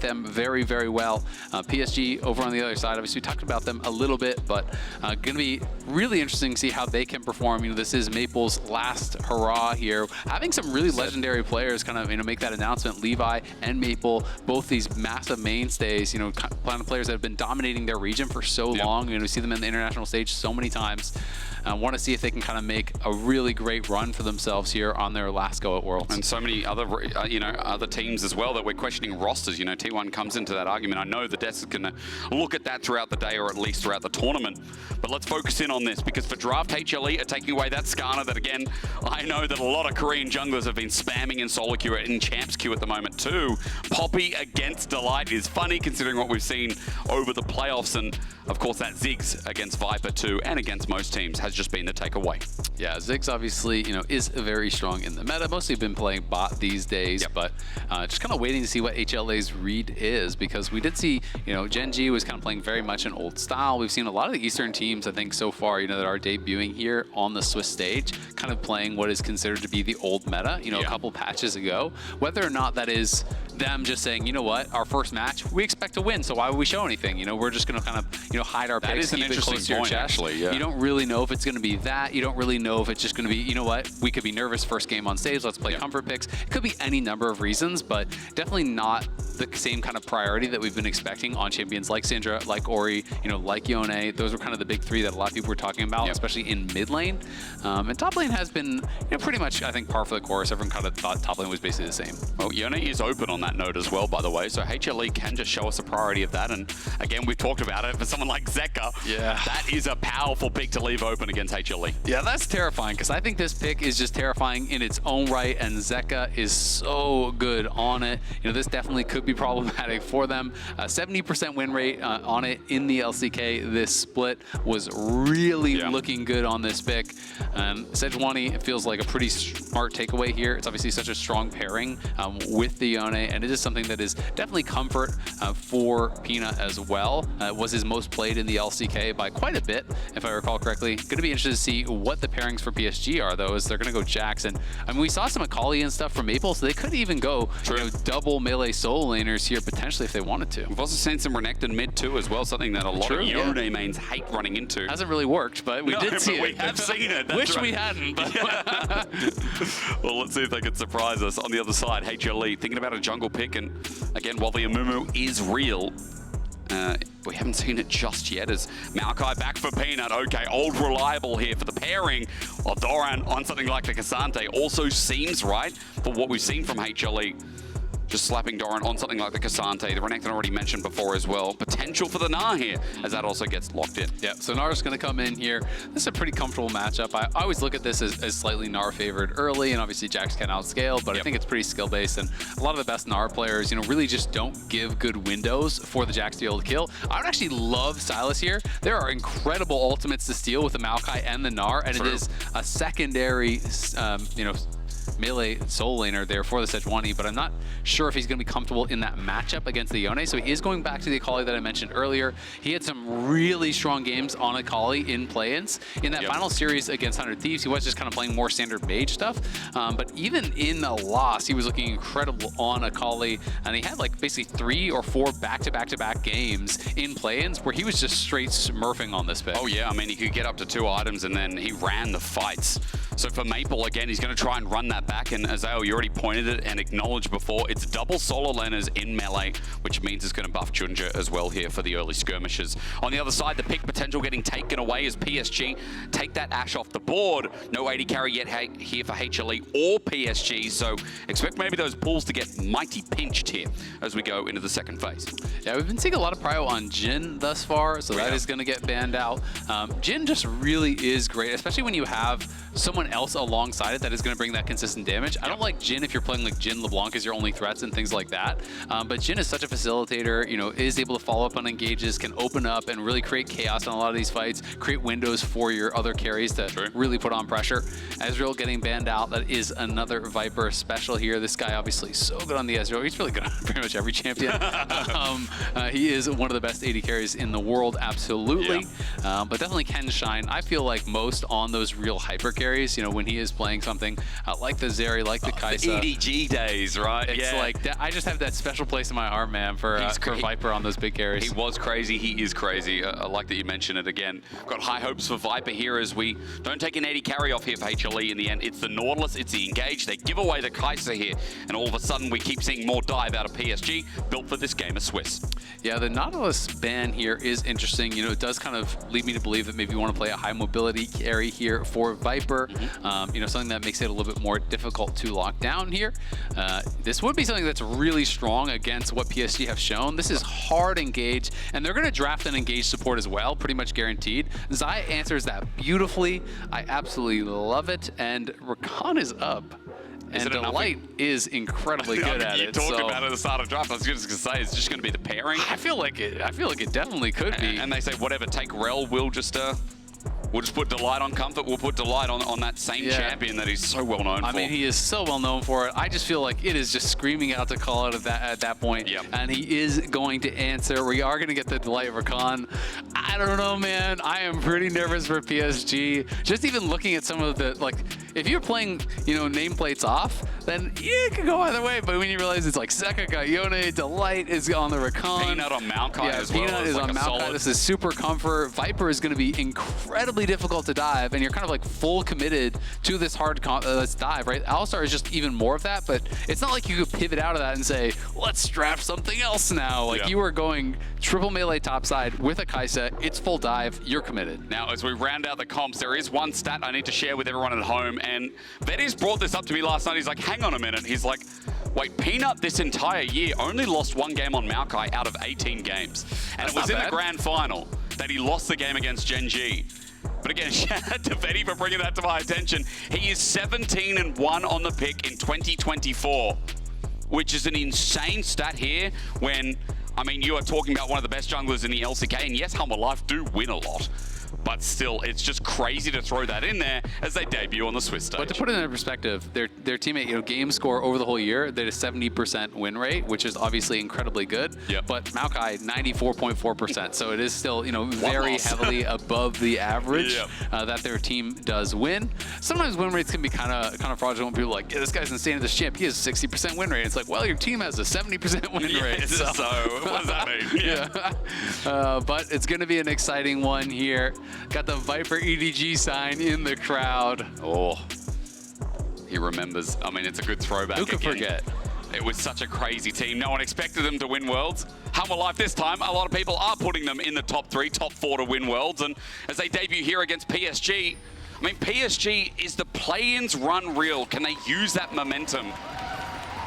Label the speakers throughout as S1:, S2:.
S1: them very, very well. PSG over on the other side, obviously we talked about them a little bit, but going to be really interesting to see how they can perform. You know, this is Maple's last hurrah here. Having some really legendary players kind of, you know, make that announcement. Levi and Maple, both these massive mainstays, you know, kind of players that have been dominating their region for so long. You know, we see them in the international stage so many times. I want to see if they can kind of make a really great run for themselves here on their last go at Worlds.
S2: And so many other, you know, other teams as well that we're questioning rosters. You know, T1 comes into that argument. I know the desk is going to look at that throughout the day, or at least throughout the tournament. But let's focus in on this, because for draft, HLE are taking away that Skarner that, again, I know that a lot of Korean junglers have been spamming in solo queue, in champs queue at the moment too. Poppy against Delight is funny considering what we've seen over the playoffs, and of course that Ziggs against Viper too, and against most teams, has just been the takeaway.
S1: Yeah, Ziggs obviously, you know, is very strong in the meta. Mostly been playing bot these days, but just kind of waiting to see what HLA's read is, because we did see, you know, Gen G was kind of playing very much an old style. We've seen a lot of the Eastern teams, I think, so far, you know, that are debuting here on the Swiss stage, kind of playing what is considered to be the old meta, you know, a couple patches ago. Whether or not that is them just saying, you know what, our first match, we expect to win, so why would we show anything? You know, we're just going to kind of, you know, hide our picks, keep it close to your chest.
S2: Actually,
S1: You don't really know if it's going to be that. You don't really know if it's just going to be, you know what, we could be nervous first game on stage, let's play comfort picks. It could be any number of reasons, but definitely not the same kind of priority that we've been expecting on champions like Syndra, like Ori, you know, like Yone. Those were kind of the big three that a lot of people were talking about, especially in mid lane. And top lane has been, you know, pretty much, I think, par for the course. Everyone kind of thought top lane was basically the same.
S2: Well, Yone is open on that note as well, by the way, so HLE can just show us a priority of that. And again, we've talked about it, for someone like Zeka, that is a powerful pick to leave open against HLE.
S1: Yeah, that's terrifying, because I think this pick is just terrifying in its own right, and Zeka is so good on it. You know, this definitely could be problematic for them. 70% win rate on it in the LCK. This split was really looking good on this pick. Sejuani, it feels like a pretty smart takeaway here. It's obviously such a strong pairing with the Yone, and it is something that is definitely comfort for Pina as well. It was his most played in the LCK by quite a bit, if I recall correctly. Going to be interested to see what the pairings for PSG are, though, as they're going to go Jackson. I mean, we saw some Akali and stuff from Maple, so they could even go, you know, double melee solo laners here potentially if they wanted to.
S2: We've also seen some Renekton mid too as well, something that a lot of Yone mains hate running into.
S1: Hasn't really worked, but we did see it.
S2: We have seen it.
S1: Wish we hadn't. But
S2: Well, let's see if they can surprise us. On the other side, HLE thinking about a jungle pick, and again, while the Amumu is real, we haven't seen it just yet, as Maokai back for Peanut. Okay, old reliable here for the pairing of Doran on something like the Cassante. Also seems right for what we've seen from HLE. Just slapping Doran on something like the Cassante. The Renekton already mentioned before as well. Potential for the Gnar here, as that also gets locked in.
S1: Yeah, so Gnar's going to come in here. This is a pretty comfortable matchup. I always look at this as slightly Gnar favored early, and obviously Jax can outscale, but I think it's pretty skill-based, and a lot of the best Gnar players, you know, really just don't give good windows for the Jax to be able to kill. I would actually love Sylas here. There are incredible ultimates to steal with the Maokai and the Gnar, and it is a secondary, you know, melee soul laner there for the Sejuani, but I'm not sure if he's going to be comfortable in that matchup against the Yone. So he is going back to the Akali that I mentioned earlier. He had some really strong games on Akali in play-ins. In that final series against 100 Thieves, he was just kind of playing more standard mage stuff. But even in the loss, he was looking incredible on Akali, and he had like basically 3 or 4 back-to-back-to-back games in play-ins where he was just straight smurfing on this pick.
S2: Oh yeah, I mean, he could get up to 2 items, and then he ran the fights. So for Maple, again, he's going to try and run that back, and Azale, you already pointed it and acknowledged before, it's double solo laners in melee, which means it's going to buff Junja as well here for the early skirmishes. On the other side, the pick potential getting taken away as PSG take that Ashe off the board. No 80 carry yet here for HLE or PSG, so expect maybe those pools to get mighty pinched here as we go into the second phase.
S1: Yeah, we've been seeing a lot of prio on Jhin thus far, so that is going to get banned out. Jhin just really is great, especially when you have someone else alongside it that is going to bring that consistent damage. I don't like Jhin if you're playing like Jhin LeBlanc as your only threats and things like that, but Jhin is such a facilitator, you know, is able to follow up on engages, can open up and really create chaos on a lot of these fights, create windows for your other carries to really put on pressure. Ezreal getting banned out, that is another Viper special here. This guy obviously so good on the Ezreal. He's really good on pretty much every champion. He is one of the best 80 carries in the world, absolutely, but definitely can shine, I feel like, most on those real hyper carries. carries, you know, when he is playing something like the Zeri, like the Kai'Sa.
S2: The EDG days, right?
S1: It's like that. I just have that special place in my heart, man, for Viper on those big carries.
S2: He was crazy. He is crazy. I like that you mentioned it again. Got high hopes for Viper here as we don't take an 80 carry off here for HLE in the end. It's the Nautilus, it's the Engage. They give away the Kai'Sa here, and all of a sudden we keep seeing more dive out of PSG, built for this game of Swiss.
S1: Yeah, the Nautilus ban here is interesting. You know, it does kind of lead me to believe that maybe you want to play a high mobility carry here for Viper. You know, something that makes it a little bit more difficult to lock down here. This would be something that's really strong against what PSG have shown. This is hard engage, and they're going to draft an engage support as well, pretty much guaranteed. Zai answers that beautifully. I absolutely love it, and Rakan is up. And Delight is incredibly good at it.
S2: You talked about it at the start of draft. I was just going to say, it's just going to be the pairing.
S1: I feel like it definitely could be.
S2: And they say, whatever, take Rel, we'll just put Delight on comfort. We'll put Delight on that same champion that he's so well known for.
S1: I mean, he is so well known for it. I just feel like it is just screaming out to call it at that point.
S2: Yep.
S1: And he is going to answer. We are going to get the Delight Rakan. I don't know, man. I am pretty nervous for PSG. Just even looking at some of the, like, if you're playing, you know, nameplates off, then it could go either way. But when you realize it's like Seka got Yone, Delight is on the Rakan.
S2: Peanut on Maokai as well.
S1: Peanut is on Maokai. This is super comfort. Viper is going to be incredibly difficult to dive, and you're kind of like full committed to this hard dive, right? Alistar is just even more of that, but it's not like you could pivot out of that and say, let's draft something else now. Like, you are going triple melee topside with a Kai'Sa. It's full dive. You're committed.
S2: Now, as we round out the comps, there is one stat I need to share with everyone at home, and Vetti's brought this up to me last night. He's like, hang on a minute. He's like, wait, Peanut this entire year only lost one game on Maokai out of 18 games. And it was in the grand final that he lost the game against Gen G. But again, shout out to Vetti for bringing that to my attention. He is 17-1 on the pick in 2024, which is an insane stat here when, I mean, you are talking about one of the best junglers in the LCK, and yes, Humble Life do win a lot. But still, it's just crazy to throw that in there as they debut on the Swiss stage.
S1: But to put it in perspective, their teammate, you know, game score over the whole year, they had a 70% win rate, which is obviously incredibly good.
S2: Yep.
S1: But Maokai, 94.4%. So it is still, you know, very heavily above the average that their team does win. Sometimes win rates can be kind of fraudulent when people are like, yeah, this guy's insane at this champ. He has a 60% win rate. It's like, well, your team has a 70% win rate.
S2: So what does that mean?
S1: But it's going to be an exciting one here. Got the Viper EDG sign in the crowd.
S2: Oh, he remembers. I mean, it's a good throwback.
S1: Who could forget?
S2: It was such a crazy team. No one expected them to win Worlds. Humble Life this time, a lot of people are putting them in the top 3, top 4 to win Worlds. And as they debut here against PSG, I mean, PSG, is the play-ins run real? Can they use that momentum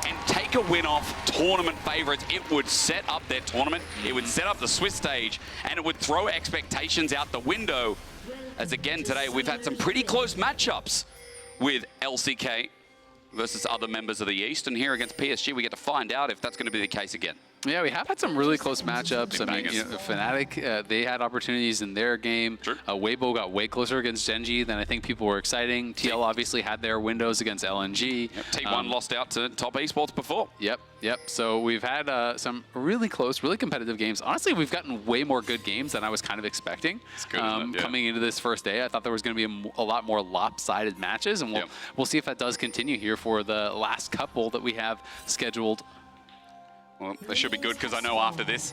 S2: and take a win off tournament favorites? It would set up their tournament, it would set up the Swiss stage, and it would throw expectations out the window. As again today, we've had some pretty close matchups with LCK versus other members of the East, and here against PSG, we get to find out if that's going to be the case again.
S1: Yeah, we have had some really close matchups. I mean, you know, Fnatic, they had opportunities in their game.
S2: True.
S1: Weibo got way closer against Genji than I think people were exciting. TL obviously had their windows against LNG.
S2: Yep. T1 lost out to top esports before.
S1: Yep. So we've had some really close, really competitive games. Honestly, we've gotten way more good games than I was kind of expecting.
S2: It's good, isn't it?
S1: Coming into this first day, I thought there was going to be a lot more lopsided matches, and we'll see if that does continue here for the last couple that we have scheduled.
S2: Well, that should be good, because I know after this,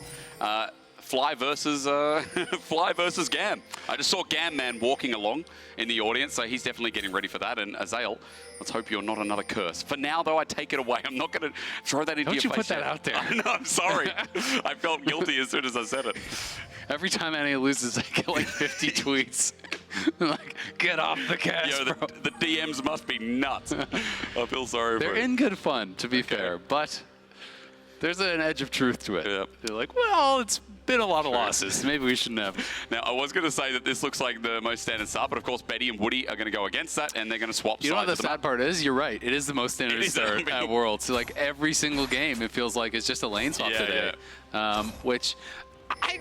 S2: Fly versus Gam. I just saw Gam Man walking along in the audience, so he's definitely getting ready for that. And Azael, let's hope you're not another curse. For now, though, I take it away. I'm not going to throw that into your face.
S1: Don't you put that out there.
S2: No, I'm sorry. I felt guilty as soon as I said it.
S1: Every time NA loses, I get like 50 tweets. Like, get off the cast, bro.
S2: The DMs must be nuts. I feel sorry for
S1: They're in good fun, to be fair, but there's an edge of truth to it.
S2: Yep.
S1: They're like, well, it's been a lot of losses. Maybe we shouldn't have.
S2: Now, I was going to say that this looks like the most standard start, but of course, Betty and Woody are going to go against that, and they're going to swap sides.
S1: You know what the sad part is? You're right. It is the most standard start at Worlds. So, like, every single game, it feels like it's just a lane swap today. Which,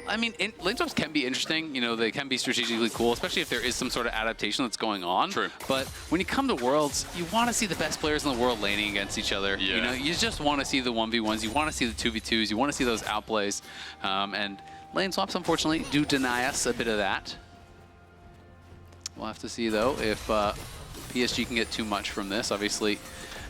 S1: I mean, lane swaps can be interesting. You know, they can be strategically cool, especially if there is some sort of adaptation that's going on.
S2: True.
S1: But when you come to Worlds, you want to see the best players in the world laning against each other.
S2: Yeah.
S1: You know, you just want to see the 1v1s. You want to see the 2v2s. You want to see those outplays. And lane swaps, unfortunately, do deny us a bit of that. We'll have to see, though, if PSG can get too much from this. Obviously,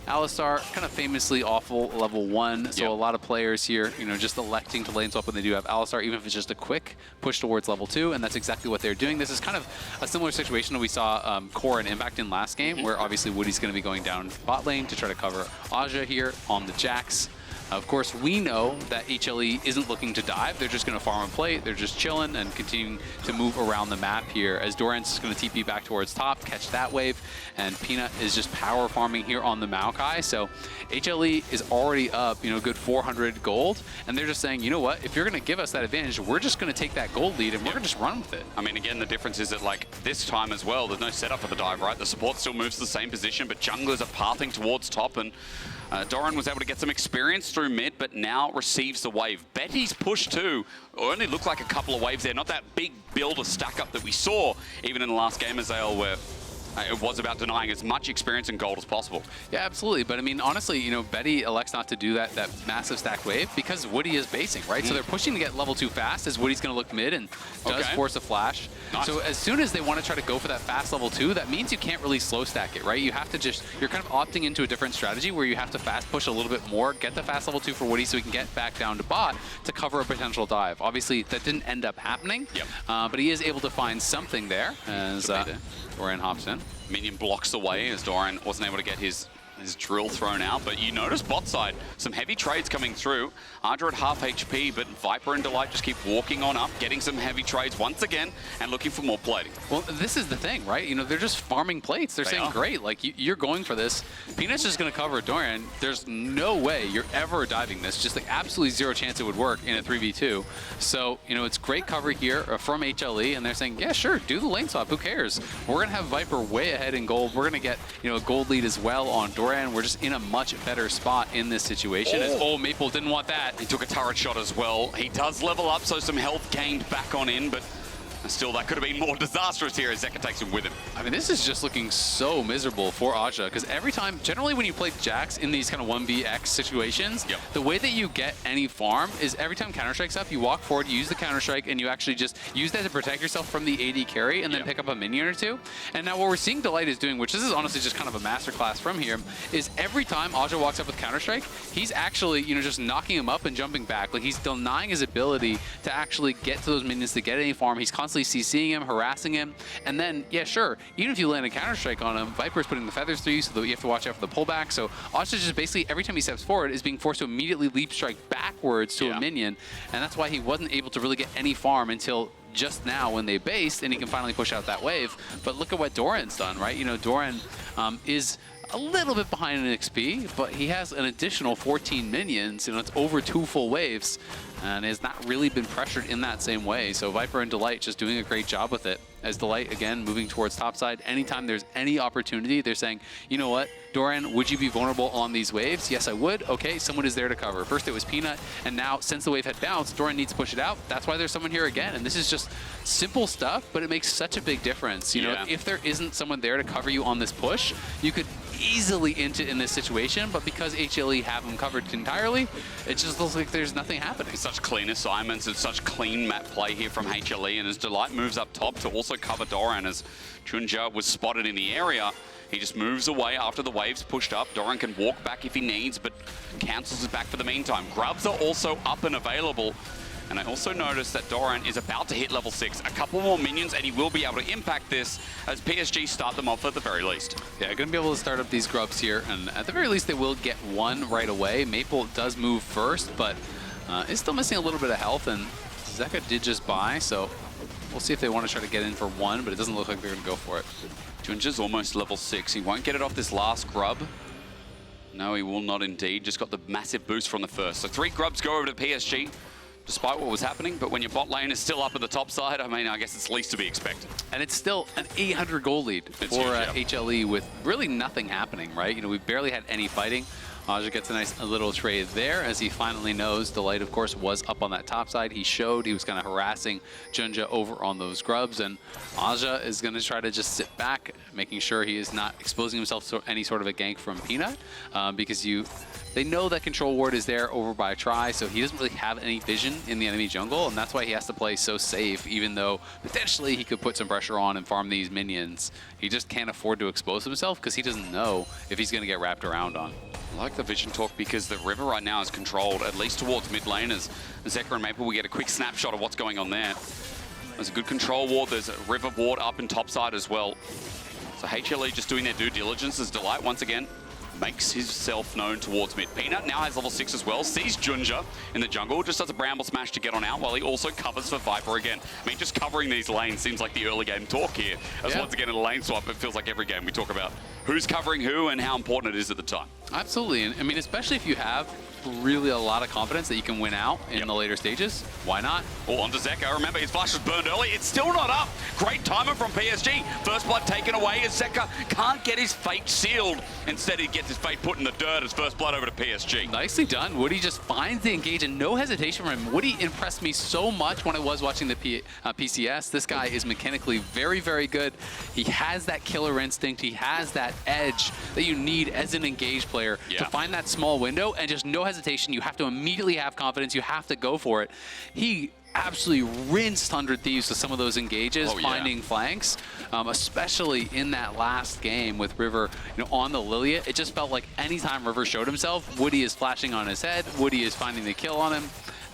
S1: Alistar, kind of famously awful level 1, so a lot of players here, you know, just electing to lane swap when they do have Alistar, even if it's just a quick push towards level 2, and that's exactly what they're doing. This is kind of a similar situation that we saw Core and Impact in last game, where obviously Woody's going to be going down bot lane to try to cover Aja here on the Jax. Of course, we know that HLE isn't looking to dive. They're just going to farm and play. They're just chilling and continuing to move around the map here as Doran's is going to TP back towards top, catch that wave, and Peanut is just power farming here on the Maokai. So HLE is already up, you know, good 400 gold, and they're just saying, you know what, if you're going to give us that advantage, we're just going to take that gold lead and we're going to just run with it.
S2: I mean, again, the difference is that, like, this time as well, there's no setup for the dive, right? The support still moves to the same position, but junglers are pathing towards top, and Doran was able to get some experience through mid, but now receives the wave. Betty's push too only looked like a couple of waves there, not that big build or stack up that we saw even in the last game as Azale, where it was about denying as much experience and gold as possible.
S1: Yeah, absolutely. But I mean, honestly, you know, Betty elects not to do that massive stack wave because Woody is basing, right? So they're pushing to get level 2 fast as Woody's going to look mid and does force a flash. Nice. So as soon as they want to try to go for that fast level 2, that means you can't really slow stack it, right? You have to just, you're kind of opting into a different strategy where you have to fast push a little bit more, get the fast level 2 for Woody so he can get back down to bot to cover a potential dive. Obviously, that didn't end up happening, but he is able to find something there as Doran hops in.
S2: Minion blocks away as Doran wasn't able to get his drill thrown out, but you notice bot side, some heavy trades coming through. Ardra at half HP, but Viper and Delight just keep walking on up, getting some heavy trades once again, and looking for more plating.
S1: Well, this is the thing, right? You know, they're just farming plates. They're saying, great, like, you're going for this. Peanut's just going to cover Doran. There's no way you're ever diving this. Just, like, absolutely zero chance it would work in a 3v2. So, you know, it's great cover here from HLE, and they're saying, yeah, sure, do the lane swap. Who cares? We're going to have Viper way ahead in gold. We're going to get, you know, a gold lead as well on Doran. We're just in a much better spot in this situation. Maple didn't want that.
S2: He took a turret shot as well. He does level up, so some health gained back on in, but still, that could have been more disastrous here as Zeka takes him with him.
S1: I mean, this is just looking so miserable for Aja, because every time, generally when you play Jax in these kind of 1vx situations, the way that you get any farm is every time Counter-Strike's up, you walk forward, you use the Counter-Strike, and you actually just use that to protect yourself from the AD carry and then pick up a minion or two. And now what we're seeing Delight is doing, which this is honestly just kind of a masterclass from here, is every time Aja walks up with Counter-Strike, he's actually, you know, just knocking him up and jumping back. Like, he's denying his ability to actually get to those minions to get any farm. He's constantly CCing him, harassing him, and then, yeah, sure, even if you land a Counter-Strike on him, Viper's putting the feathers through you, so that you have to watch out for the pullback. So Aja just basically, every time he steps forward, is being forced to immediately leap strike backwards to a minion, and that's why he wasn't able to really get any farm until just now when they based, and he can finally push out that wave. But look at what Doran's done, right? You know, Doran is a little bit behind in XP, but he has an additional 14 minions, you know, it's over 2 full waves, and has not really been pressured in that same way. So Viper and Delight just doing a great job with it. As Delight, again, moving towards topside. Anytime there's any opportunity, they're saying, you know what, Doran, would you be vulnerable on these waves? Yes, I would. Okay, someone is there to cover. First it was Peanut, and now since the wave had bounced, Doran needs to push it out. That's why there's someone here again. And this is just simple stuff, but it makes such a big difference. You know, if there isn't someone there to cover you on this push, you could easily int it in this situation, but because HLE have them covered entirely, it just looks like there's nothing happening.
S2: Such clean assignments and such clean map play here from HLE, and as Delight moves up top to also cover Doran as Chunja was spotted in the area. He just moves away after the wave's pushed up. Doran can walk back if he needs, but cancels his back for the meantime. Grubs are also up and available. And I also noticed that Doran is about to hit level 6. A couple more minions, and he will be able to impact this as PSG start them off at the very least.
S1: Yeah, going to be able to start up these grubs here, and at the very least, they will get one right away. Maple does move first, but is still missing a little bit of health, and Zeka did just buy, so we'll see if they want to try to get in for one, but it doesn't look like they're going to go for it.
S2: Junja's almost level 6. He won't get it off this last grub. No, he will not indeed. Just got the massive boost from the first. So 3 grubs go over to PSG, despite what was happening, but when your bot lane is still up at the top side, I mean, I guess it's least to be expected.
S1: And it's still an 800 goal lead for HLE with really nothing happening, right? You know, we've barely had any fighting. Aja gets a nice little trade there as he finally knows Delight, of course, was up on that top side. He showed he was kind of harassing Junja over on those grubs, and Aja is going to try to just sit back, making sure he is not exposing himself to any sort of a gank from Peanut, because you They know that control ward is there over by Try, so he doesn't really have any vision in the enemy jungle, and that's why he has to play so safe, even though potentially he could put some pressure on and farm these minions. He just can't afford to expose himself because he doesn't know if he's going to get wrapped around on.
S2: I like the vision talk because the river right now is controlled, at least towards mid lane, as Zekra and Maple, we get a quick snapshot of what's going on there. There's a good control ward, there's a river ward up in topside as well. So HLE just doing their due diligence as Delight once again makes himself known towards mid. Peanut now has level 6 as well, sees Junja in the jungle, just does a bramble smash to get on out while he also covers for Viper again. I mean, just covering these lanes seems like the early game talk here. As once again in a lane swap, it feels like every game we talk about who's covering who and how important it is at the time.
S1: Absolutely, and I mean, especially if you have really a lot of confidence that you can win out in the later stages, why not?
S2: Oh, onto Zeka. Remember, his flash was burned early. It's still not up. Great timer from PSG. First blood taken away as Zeka can't get his fate sealed. Instead, he gets his fate put in the dirt as first blood over to PSG.
S1: Nicely done. Woody just finds the engage and no hesitation from him. Woody impressed me so much when I was watching the PCS. This guy is mechanically very, very good. He has that killer instinct. He has that edge that you need as an engaged player to find that small window and just no hesitation. You have to immediately have confidence. You have to go for it. He absolutely rinsed 100 Thieves with some of those engages, finding flanks, especially in that last game with River, on the Lilia. It just felt like anytime River showed himself, Woody is flashing on his head, Woody is finding the kill on him,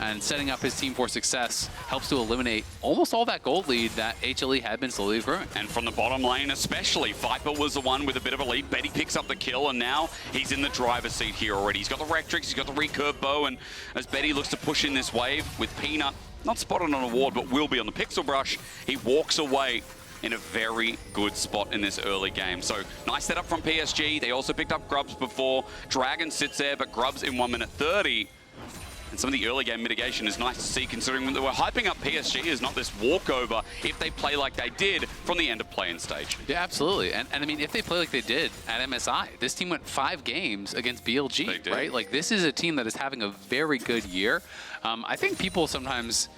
S1: and setting up his team for success helps to eliminate almost all that gold lead that HLE had been slowly growing.
S2: And from the bottom lane especially, Viper was the one with a bit of a lead. Betty picks up the kill, and now he's in the driver's seat here already. He's got the Rectrix, he's got the recurve bow, and as Betty looks to push in this wave with Peanut, not spotted on a ward, but will be on the pixel brush, he walks away in a very good spot in this early game. So nice setup from PSG. They also picked up Grubs before. Dragon sits there, but Grubs in 1 minute 30. And some of the early game mitigation is nice to see, considering that we're hyping up PSG as not this walkover if they play like they did from the end of play-in stage.
S1: Yeah, absolutely. And I mean, if they play like they did at MSI, this team went 5 games against BLG, right? Like, this is a team that is having a very good year. I think people sometimes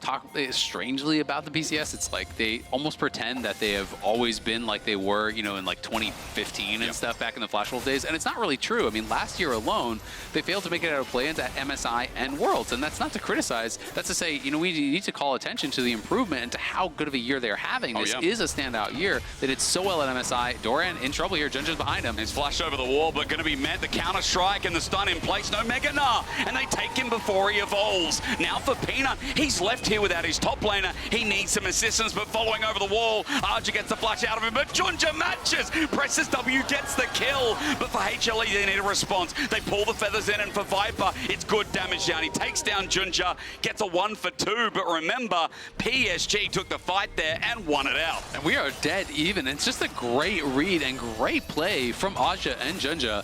S1: talk strangely about the PCS. It's like they almost pretend that they have always been like they were, in like 2015 and stuff back in the Flash Wolf days. And it's not really true. I mean, last year alone, they failed to make it out of play-ins at MSI and Worlds. And that's not to criticize. That's to say, we need to call attention to the improvement and to how good of a year they're having. This is a standout year. They did so well at MSI. Doran in trouble here. Junja's behind him.
S2: He's flashed over the wall, but going to be met. The counter-strike and the stun in place. No Mega Nah. And they take him before he evolves. Now for Peanut, he's left here without his top laner. He needs some assistance, but following over the wall, Arja gets the flash out of him, but Junja matches, presses W, gets the kill, but for HLE they need a response. They pull the feathers in, and for Viper, it's good damage down. He takes down Junja, gets a 1 for 2, but remember, PSG took the fight there and won it out.
S1: And we are dead even. It's just a great read and great play from Aja and Junja.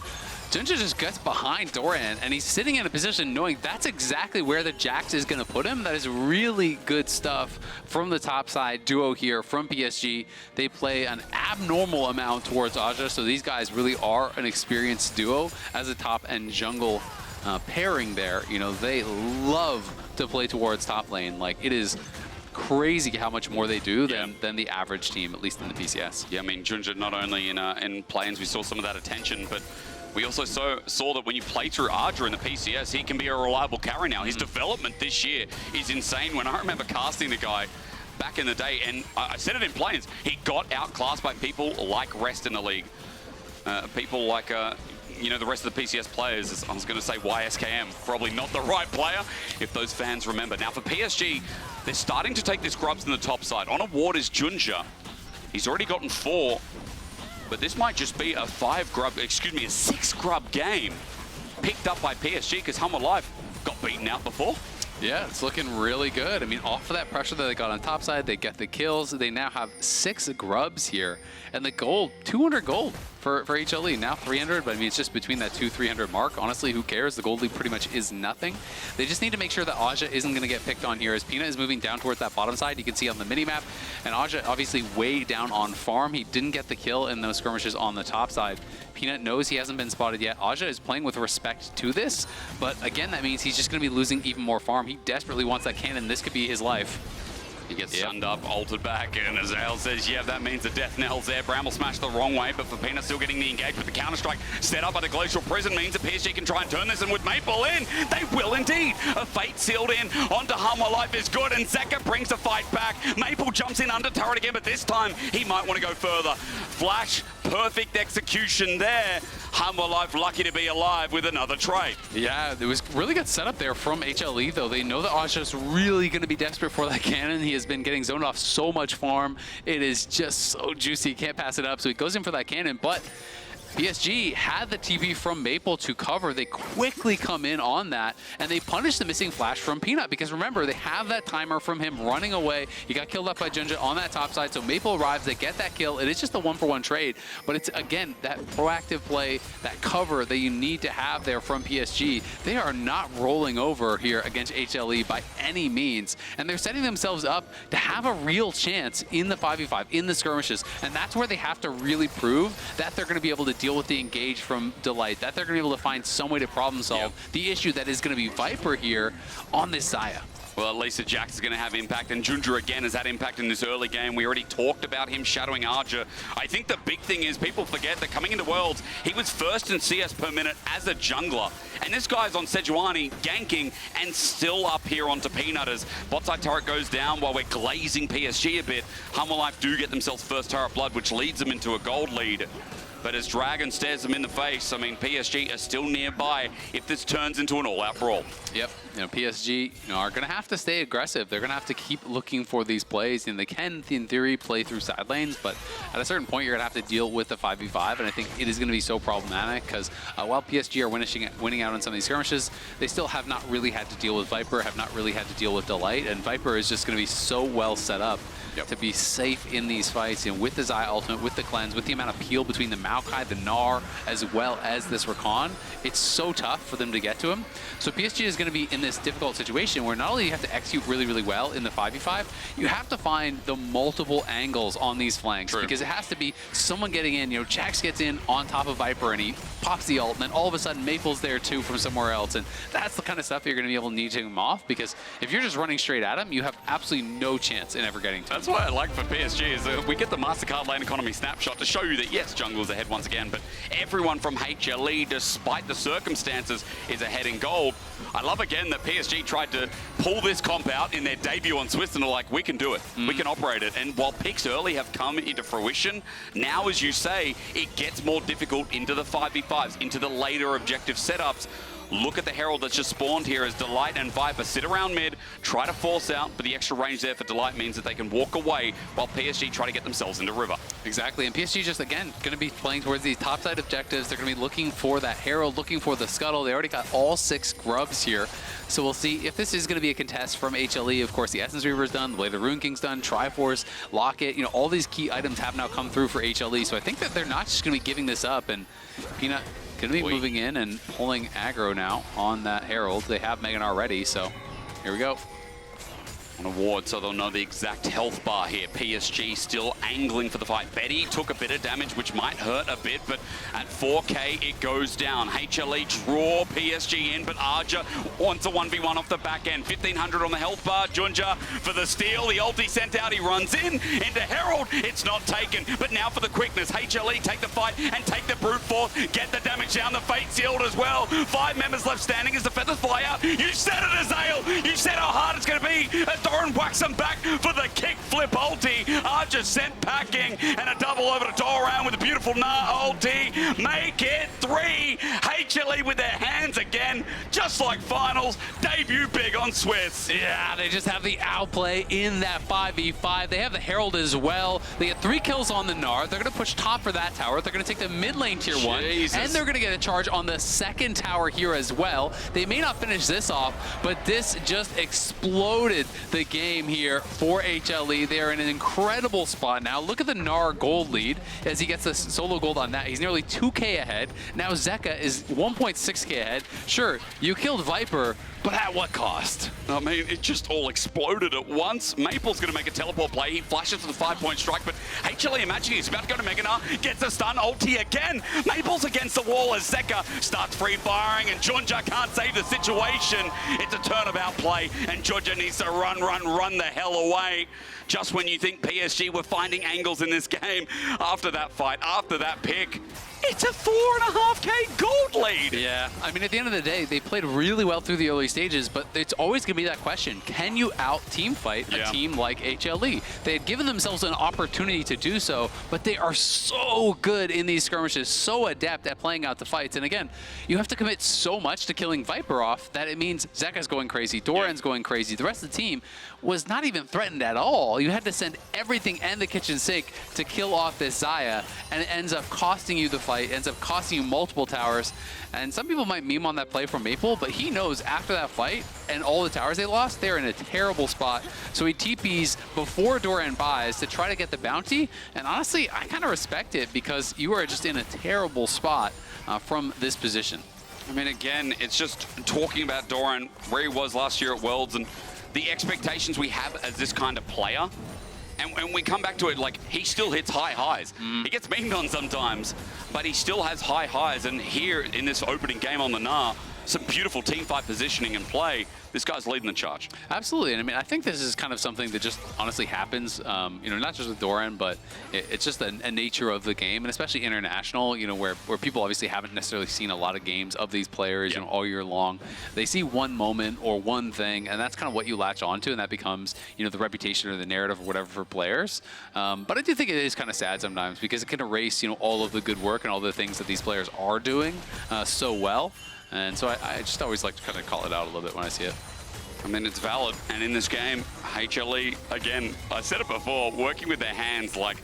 S1: Junja just gets behind Doran, and he's sitting in a position knowing that's exactly where the Jax is going to put him. That is really good stuff from the top side duo here from PSG. They play an abnormal amount towards Aja, so these guys really are an experienced duo as a top and jungle pairing there. They love to play towards top lane. Like, it is crazy how much more they do than the average team, at least in the PCS.
S2: Yeah, I mean, Junja not only in play-ins, we saw some of that attention, but we also saw that when you play through Ardra in the PCS, he can be a reliable carry now. His development this year is insane. When I remember casting the guy back in the day, and I said it in play-ins, he got outclassed by people like Rest in the league. People like, the rest of the PCS players. I was going to say YSKM, probably not the right player, if those fans remember. Now for PSG, they're starting to take this Grubs in the top side. On a ward is Junja. He's already gotten 4. But this might just be a 6 grub game picked up by PSG, because Humble Life got beaten out before.
S1: Yeah, it's looking really good. I mean, off of that pressure that they got on top side, they get the kills. They now have 6 grubs here. And the gold, 200 gold for HLE. Now 300, but I mean, it's just between that 200-300 mark. Honestly, who cares? The gold lead pretty much is nothing. They just need to make sure that Aja isn't going to get picked on here. As Peanut is moving down towards that bottom side, you can see on the mini-map. And Aja obviously way down on farm. He didn't get the kill in those skirmishes on the top side. Peanut knows he hasn't been spotted yet. Aja is playing with respect to this, but again, that means he's just going to be losing even more farm. He desperately wants that cannon. This could be his life.
S2: He gets sunned up, altered back, and Azael says, yeah, that means the death knell's there. Bramble smashed the wrong way, but for Peanut still getting the engage with the counter-strike set up by the Glacial Prison means that PSG can try and turn this, and with Maple in, they will indeed. A Fate sealed in onto Hummer Life is good, and Zeka brings the fight back. Maple jumps in under turret again, but this time he might want to go further. Flash, perfect execution there. Hummer Life lucky to be alive with another trade.
S1: Yeah, it was really good setup there from HLE, though. They know that Aja's really going to be desperate for that cannon. He has been getting zoned off so much farm. It is just so juicy. He can't pass it up, so he goes in for that cannon, but PSG had the TP from Maple to cover. They quickly come in on that, and they punish the missing flash from Peanut, because remember, they have that timer from him running away. He got killed up by Junja on that top side, so Maple arrives, they get that kill. It is just a 1-for-1 trade, but it's, again, that proactive play, that cover that you need to have there from PSG. They are not rolling over here against HLE by any means, and they're setting themselves up to have a real chance in the 5v5, in the skirmishes, and that's where they have to really prove that they're going to be able to deal with the engage from Delight, that they're going to be able to find some way to problem solve the issue that is going to be Viper here on this Xayah.
S2: Well, at least the Jax is going to have impact, and Junja again has had impact in this early game. We already talked about him shadowing Aja. I think the big thing is people forget that coming into Worlds, he was first in CS per minute as a jungler. And this guy's on Sejuani, ganking, and still up here onto Peanut as bot side turret goes down while we're glazing PSG a bit. Humble Life do get themselves first turret blood, which leads them into a gold lead. But as Dragon stares them in the face, I mean, PSG are still nearby if this turns into an all-out brawl.
S1: Yep, PSG are going to have to stay aggressive. They're going to have to keep looking for these plays, and they can, in theory, play through side lanes, but at a certain point, you're going to have to deal with the 5v5, and I think it is going to be so problematic because while PSG are winning out on some of these skirmishes, they still have not really had to deal with Viper, have not really had to deal with Delight, and Viper is just going to be so well set up to be safe in these fights, and with the Xayah ultimate, with the cleanse, with the amount of peel between the Maokai, the Gnar, as well as this Rakan, it's so tough for them to get to him. So PSG is going to be in this difficult situation where not only do you have to execute really, really well in the 5v5, you have to find the multiple angles on these flanks. Because it has to be someone getting in, Jax gets in on top of Viper and he pops the ult, and then all of a sudden Maple's there too from somewhere else, and that's the kind of stuff you're going to be able to need to take him off, because if you're just running straight at him, you have absolutely no chance in ever getting to him.
S2: That's what I like for PSG is that we get the MasterCard lane economy snapshot to show you that yes, jungle's ahead once again, but everyone from HLE, despite the circumstances, is ahead in gold. I love again that PSG tried to pull this comp out in their debut on Swiss, and they're like, we can do it, we can operate it. And while picks early have come into fruition, now as you say, it gets more difficult into the 5v5s, into the later objective setups. Look at the Herald that's just spawned here as Delight and Viper sit around mid, try to force out, but the extra range there for Delight means that they can walk away while PSG try to get themselves into River.
S1: Exactly, and PSG just, again, going to be playing towards these topside objectives. They're going to be looking for that Herald, looking for the Scuttle. They already got all 6 grubs here. So we'll see if this is going to be a contest from HLE. Of course, the Essence Reaver's done, the Blade of the Rune King's done, Triforce, Locket, all these key items have now come through for HLE. So I think that they're not just going to be giving this up, and Peanut going to be moving in and pulling aggro now on that Herald. They have Megan already, so here we go.
S2: On a ward, so they'll know the exact health bar here. PSG still angling for the fight. Betty took a bit of damage, which might hurt a bit, but at 4K, it goes down. HLE draw PSG in, but Aja wants a 1v1 off the back end. 1500 on the health bar. Junja for the steal. The ulti sent out. He runs in into Herald. It's not taken, but now for the quickness. HLE take the fight and take the brute force. Get the damage down. The fate sealed as well. 5 members left standing as the feathers fly out. You said it, Azael. You said how hard it's going to be. Doran whacks him back for the kick flip ulti. Archer sent packing and a double over to Doran with a beautiful Gnar ulti. Make it 3. HLE with their hands again, just like finals. Debut big on Swiss.
S1: Yeah, they just have the outplay in that 5v5. They have the Herald as well. They get 3 kills on the Gnar. They're going to push top for that tower. They're going to take the mid lane tier 1. And they're going to get a charge on the second tower here as well. They may not finish this off, but this just exploded the game here for HLE. They are in an incredible spot now. Look at the Gnar gold lead as he gets the solo gold on that. He's nearly 2k ahead. Now Zeka is 1.6k ahead. Sure, You killed Viper, but at what cost?
S2: I mean, it just all exploded at once. Maple's going to make a teleport play. He flashes for the 5-point strike, but HLE, imagine he's about to go to Mega Gnar, gets a stun, ulti again. Maple's against the wall as Zeka starts free firing, and Junja can't save the situation. It's a turnabout play, and Junja needs to run the hell away. Just when you think PSG were finding angles in this game, after that fight, after that pick, it's a 4.5K gold lead.
S1: Yeah, I mean, at the end of the day, they played really well through the early stages, but it's always going to be that question. Can you out-team fight a team like HLE? They had given themselves an opportunity to do so, but they are so good in these skirmishes, so adept at playing out the fights. And again, you have to commit so much to killing Viper off that it means Zeka's going crazy, Doran's going crazy. The rest of the team was not even threatened at all. You had to send everything and the kitchen sink to kill off this Xayah, and it ends up costing you the fight, ends up costing you multiple towers. And some people might meme on that play from Maple, but he knows after that fight and all the towers they lost, they're in a terrible spot. So he TPs before Doran buys to try to get the bounty. And honestly, I kind of respect it because you are just in a terrible spot from this position.
S2: I mean, again, it's just talking about Doran, where he was last year at Worlds, and the expectations we have as this kind of player. And we come back to it, like, he still hits high highs. He gets memed on sometimes, but he still has high highs. And here in this opening game on the Gnar, some beautiful teamfight positioning and play. This guy's leading the charge.
S1: Absolutely, and I mean, I think this is kind of something that just honestly happens, you know, not just with Doran, but it's just a nature of the game, and especially international, you know, where people obviously haven't necessarily seen a lot of games of these players, you know, all year long. They see one moment or one thing, and that's kind of what you latch onto, and that becomes, you know, the reputation or the narrative or whatever for players. But I do think it is kind of sad sometimes because it can erase, you know, all of the good work and all the things that these players are doing so well. And so I just always like to kind of call it out a little bit when I see it.
S2: I mean, it's valid. And in this game, HLE, again, I said it before, working with their hands, like,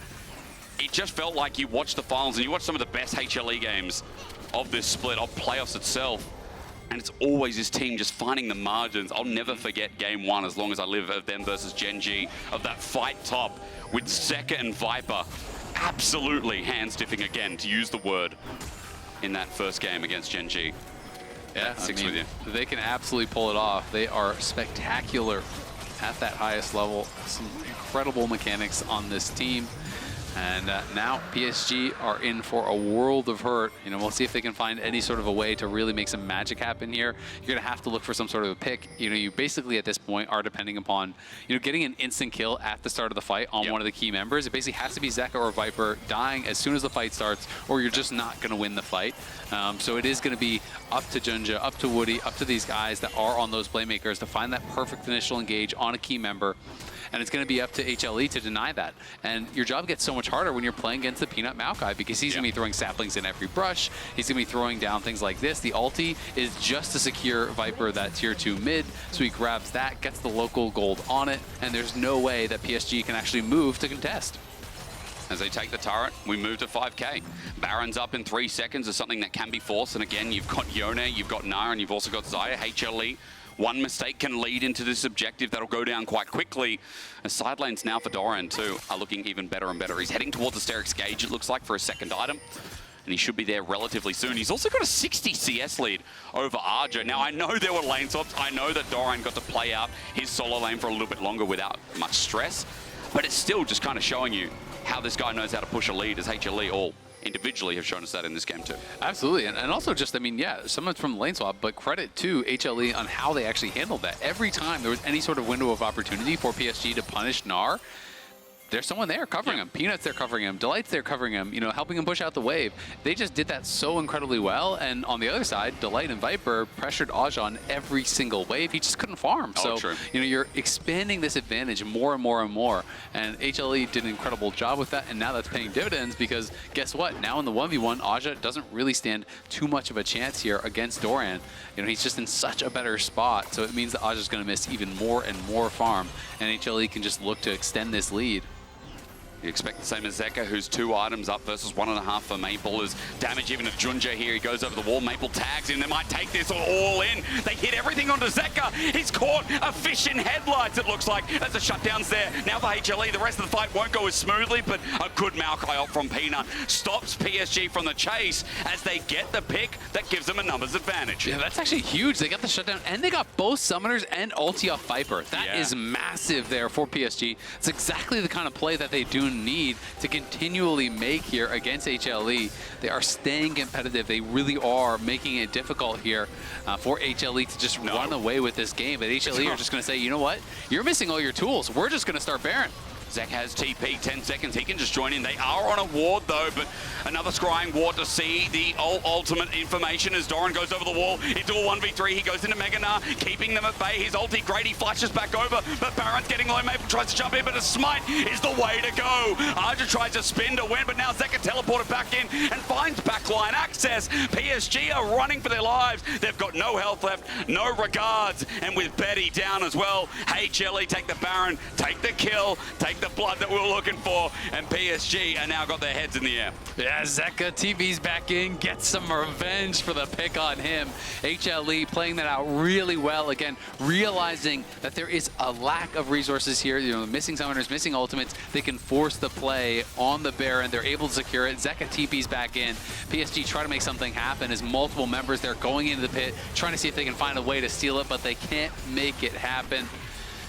S2: it just felt like you watched the finals and you watched some of the best HLE games of this split, of playoffs itself. And it's always this team just finding the margins. I'll never forget game one as long as I live of them versus Gen G, of that fight top with Zeka and Viper. Absolutely hand-stiffing again, to use the word, in that first game against Gen G.
S1: Yeah,
S2: I
S1: mean,
S2: with you.
S1: They can absolutely pull it off. They are spectacular at that highest level. Some incredible mechanics on this team. And now PSG are in for a world of hurt. You know, we'll see if they can find any sort of a way to really make some magic happen here. You're going to have to look for some sort of a pick. You know, you basically at this point are depending upon, you know, getting an instant kill at the start of the fight on one of the key members. It basically has to be Zeka or Viper dying as soon as the fight starts, or you're just not going to win the fight. So it is going to be up to Junja, up to Woody, up to these guys that are on those playmakers to find that perfect initial engage on a key member. And it's going to be up to HLE to deny that. And your job gets so much harder when you're playing against the Peanut Maokai because he's going to be throwing saplings in every brush. He's going to be throwing down things like this. The ulti is just to secure Viper that tier 2 mid. So he grabs that, gets the local gold on it, and there's no way that PSG can actually move to contest.
S2: As they take the turret, we move to 5K. Baron's up in 3 seconds is something that can be forced. And again, you've got Yone, you've got Gnar, and you've also got Xayah. HLE, one mistake can lead into this objective that'll go down quite quickly. The side lanes now for Doran too are looking even better and better. He's heading towards the Sterix Gauge, it looks like, for a second item. And he should be there relatively soon. He's also got a 60 CS lead over Arja. Now, I know there were lane swaps. I know that Doran got to play out his solo lane for a little bit longer without much stress. But it's still just kind of showing you how this guy knows how to push a lead, as HLE all individually have shown us that in this game too.
S1: Absolutely, and also just, I mean, yeah, some of it's from lane swap, but credit to HLE on how they actually handled that. Every time there was any sort of window of opportunity for PSG to punish Gnar, there's someone there covering him. Peanut's there covering him. Delight's there covering him, you know, helping him push out the wave. They just did that so incredibly well. And on the other side, Delight and Viper pressured Aja on every single wave. He just couldn't farm. So, you know, you're expanding this advantage more and more and more. And HLE did an incredible job with that. And now that's paying dividends because guess what? Now in the 1v1, Aja doesn't really stand too much of a chance here against Doran. You know, he's just in such a better spot. So it means that Aja's going to miss even more and more farm. And HLE can just look to extend this lead.
S2: You expect the same as Zeka, who's 2 items up versus 1.5 for Maple. Is damage even to Junja here. He goes over the wall. Maple tags him. They might take this all in. They hit everything onto Zeka. He's caught a fish in headlights, it looks like. As the shutdown's there. Now for HLE, the rest of the fight won't go as smoothly, but a good Maokai ult from Peanut stops PSG from the chase as they get the pick that gives them a numbers advantage.
S1: Yeah, that's actually huge. They got the shutdown, and they got both Summoners and ulti off Viper. That is massive there for PSG. It's exactly the kind of play that they do need to continually make here against HLE. They are staying competitive. They really are making it difficult here for HLE to just run away with this game. But HLE are just going to say, you know what? You're missing all your tools. We're just going to start Baron.
S2: Zek has TP, 10 seconds, he can just join in. They are on a ward though, but another scrying ward to see the ultimate information as Doran goes over the wall into a 1v3. He goes into Meganar, keeping them at bay. His ulti, great, he flashes back over, but Baron's getting low. Maple tries to jump in, but a smite is the way to go. Arja tries to spin to win, but now Zeka teleported back in and finds backline access. PSG are running for their lives. They've got no health left, no regards, and with Betty down as well, HLE take the Baron, take the kill, take the blood that we were looking for, and PSG are now got their heads in the air.
S1: Yeah, Zeka TV's back in, gets some revenge for the pick on him. HLE playing that out really well, again, realizing that there is a lack of resources here, you know, missing summoners, missing ultimates. They can force the play on the Baron. They're able to secure it. Zeka TV's back in. PSG try to make something happen as multiple members, they're going into the pit, trying to see if they can find a way to steal it, but they can't make it happen.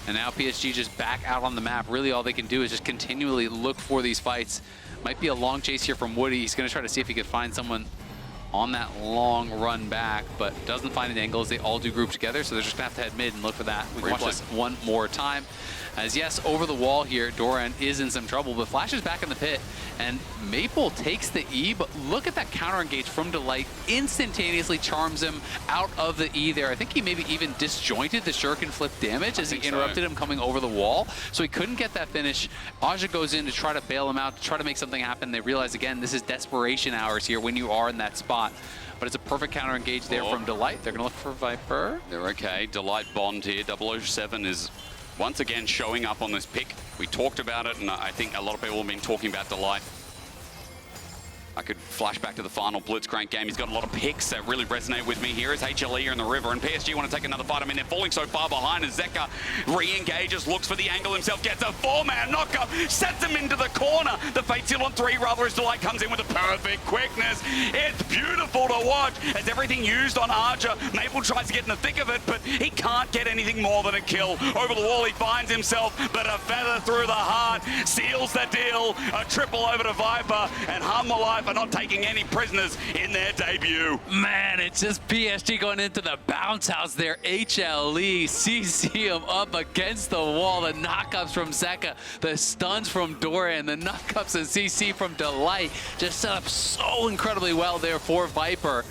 S1: And now PSG just back out on the map. Really all they can do is just continually look for these fights. Might be a long chase here from Woody. He's going to try to see if he could find someone on that long run back, but doesn't find an angle as they all do group together, so they're just going to have to head mid and look for that. We can watch this one more time. As yes, over the wall here, Doran is in some trouble, but Flash is back in the pit, and Maple takes the E, but look at that counter engage from Delight. Instantaneously charms him out of the E there. I think he maybe even disjointed the shuriken flip damage as he interrupted him coming over the wall, so he couldn't get that finish. Aja goes in to try to bail him out, to try to make something happen. They realize, again, this is desperation hours here when you are in that spot. But it's a perfect counter engage there from Delight. They're going to look for Viper.
S2: They're okay. Delight Bond here. 007 is once again showing up on this pick. We talked about it, and I think a lot of people have been talking about Delight. I could flash back to the final Blitzcrank game. He's got a lot of picks that really resonate with me here as HLE are in the river, and PSG want to take another fight. I mean, they're falling so far behind as Zeka re-engages, looks for the angle himself, gets a 4-man knockup, sets him into the corner. The Fate Seal on 3 rather as Delight comes in with a perfect quickness. It's beautiful to watch as everything used on Archer. Maple tries to get in the thick of it, but he can't get anything more than a kill. Over the wall he finds himself, but a feather through the heart seals the deal. A triple over to Viper, and Hum Alive are not taking any prisoners in their debut.
S1: Man, it's just PSG going into the bounce house there. HLE, CC him up against the wall. The knockups from Zeka, the stuns from Doran, the knockups and CC from Delight just set up so incredibly well there for Viper.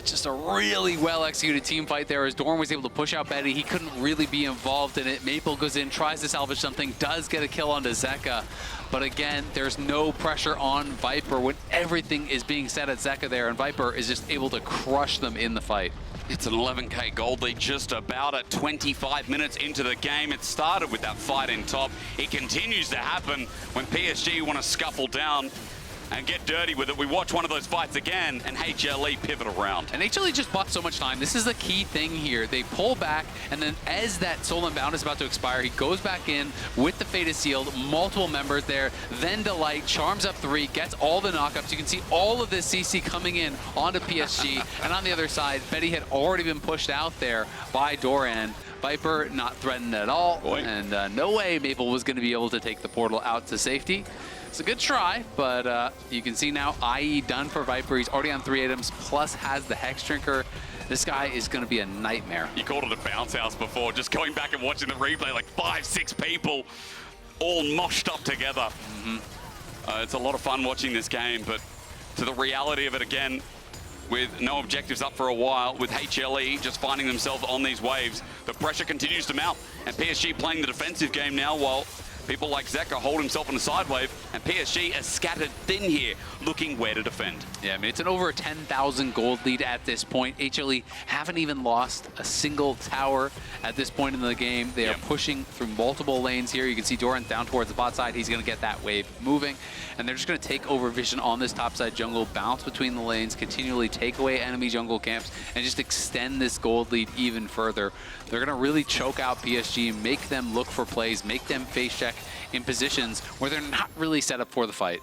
S1: Just a really well-executed team fight there as Doran was able to push out Betty. He couldn't really be involved in it. Maple goes in, tries to salvage something, does get a kill onto Zeka. But again, there's no pressure on Viper when everything is being set at Zeka there, and Viper is just able to crush them in the fight.
S2: It's an 11k gold lead just about at 25 minutes into the game. It started with that fight in top. It continues to happen when PSG want to scuffle down and get dirty with it. We watch one of those fights again, and HLE pivot around.
S1: And HLE just bought so much time. This is the key thing here. They pull back, and then as that Soul Unbound is about to expire, he goes back in with the Fate is Sealed, multiple members there, then Delight, charms up 3, gets all the knockups. You can see all of this CC coming in onto PSG, and on the other side, Betty had already been pushed out there by Doran. Viper not threatened at all, and no way Maple was going to be able to take the portal out to safety. It's a good try, but you can see now IE done for Viper. He's already on 3 items, plus has the Hex Drinker. This guy is going to be a nightmare.
S2: You called it a bounce house before. Just going back and watching the replay, like 5-6 people all moshed up together. It's a lot of fun watching this game, but to the reality of it again, with no objectives up for a while, with HLE just finding themselves on these waves, the pressure continues to mount, and PSG playing the defensive game now while people like Zeka hold himself in a side wave And PSG are scattered thin here, looking where to defend.
S1: Yeah, I mean, it's an over 10,000 gold lead at this point. HLE haven't even lost a single tower at this point in the game. They are pushing through multiple lanes here. You can see Doran down towards the bot side. He's going to get that wave moving. And they're just going to take over vision on this topside jungle, bounce between the lanes, continually take away enemy jungle camps, and just extend this gold lead even further. They're going to really choke out PSG, make them look for plays, make them face check in positions where they're not really set up for the fight.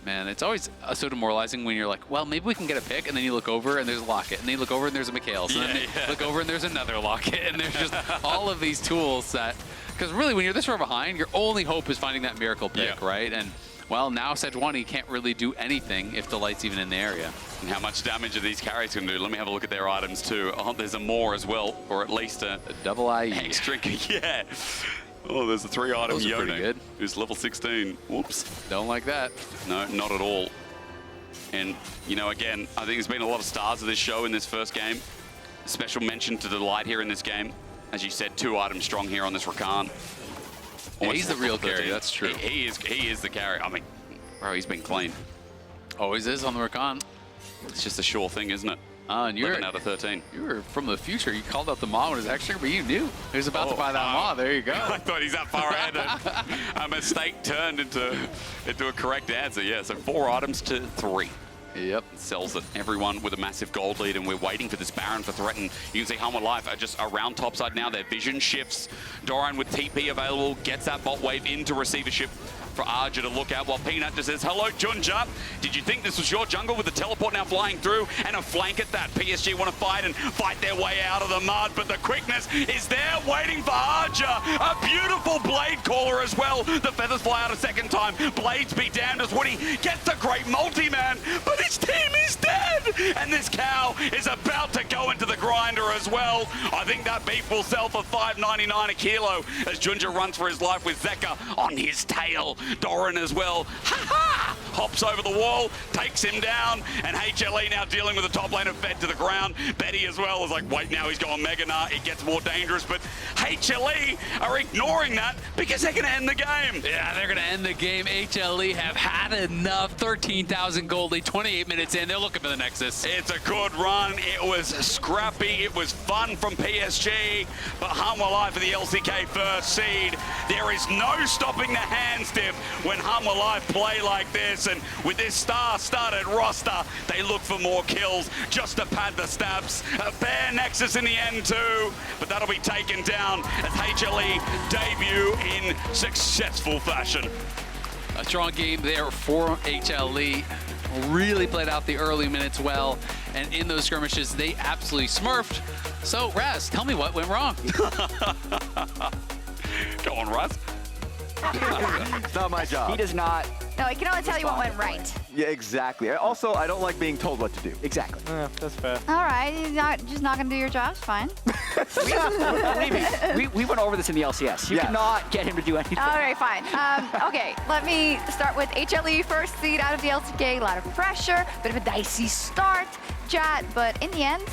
S1: Man, it's always so demoralizing when you're like, well, maybe we can get a pick, and then you look over and there's a Locket, and then you look over and there's a Mikhail's, and then you look over and there's another Locket, and there's just all of these tools that, because really when you're this far behind, your only hope is finding that miracle pick, right? And well, now Sejuani can't really do anything if the light's even in the area.
S2: And how much damage are these carries going to do? Let me have a look at their items too. Oh, there's a more as well, or at least a
S1: double IE.
S2: Extra, yeah. Oh, there's a 3-item
S1: Those are pretty good.
S2: Who's level 16. Whoops.
S1: Don't like that.
S2: No, not at all. And, you know, again, I think there's been a lot of stars of this show in this first game. Special mention to the light here in this game. As you said, 2 items strong here on this Rakan.
S1: Yeah, he's the real carry, that's true.
S2: He is the carry. I mean, bro, he's been clean.
S1: Always is on the Rakan.
S2: It's just a sure thing, isn't it?
S1: And you're
S2: 11 out of 13.
S1: You were from the future. You called out the Maw when it was extra, but you knew he was about to buy that Maw. There you go.
S2: I thought he's that far ahead. A mistake turned into a correct answer. Yeah, so 4 items to 3.
S1: Yep.
S2: Sells it. Everyone with a massive gold lead, and we're waiting for this Baron for threat. And you can see Humble Life are just around topside now. Their vision shifts. Doran with TP available gets that bot wave into receivership for Arja to look at, while Peanut just says, hello, Junja. Did you think this was your jungle with the teleport now flying through and a flank at that? PSG want to fight their way out of the mud, but the quickness is there waiting for Arja. A beautiful blade caller as well. The feathers fly out a second time. Blades be damned as Woody gets the great multi-man, but his team is dead. And this cow is about to go into the grinder as well. I think that beef will sell for $5.99 a kilo as Junja runs for his life with Zeka on his tail. Doran as well, hops over the wall, takes him down, and HLE now dealing with the top laner fed to the ground. Betty as well is like, wait, now he's going Mega Gnar. It gets more dangerous, but HLE are ignoring that because they're going to end the game.
S1: Yeah, they're going to end the game. HLE have had enough. 13,000 gold lead, 28 minutes in. They're looking for the Nexus.
S2: It's a good run. It was scrappy. It was fun from PSG, but Humble Life for the LCK first seed. There is no stopping the hand stiff when Humble Life play like this, and with this star-studded roster, they look for more kills just to pad the stabs. A fair Nexus in the end too, but that'll be taken down as HLE debut in successful fashion.
S1: A strong game there for HLE. Really played out the early minutes well, and in those skirmishes, they absolutely smurfed. So, Raz, tell me what went wrong.
S2: Go on, Raz.
S3: It's not my job.
S4: He does not.
S5: No, I can only tell you what went right.
S3: Yeah, exactly. Also, I don't like being told what to do.
S4: Exactly.
S6: Yeah, that's fair.
S5: All right, you're just not going to do your job. It's fine.
S4: Believe me, we went over this in the LCS. You cannot get him to do anything.
S5: All right, fine. Okay, let me start with HLE first seed out of the LCK. A lot of pressure, bit of a dicey start, chat, but in the end,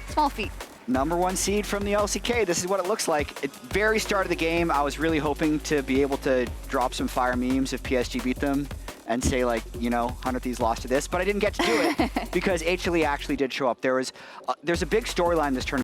S5: small feat.
S4: #1 seed from the LCK. This is what it looks like. At the very start of the game, I was really hoping to be able to drop some fire memes if PSG beat them and say, like, you know, 100 Thieves lost to this, but I didn't get to do it because HLE actually did show up. There's a big storyline this tournament.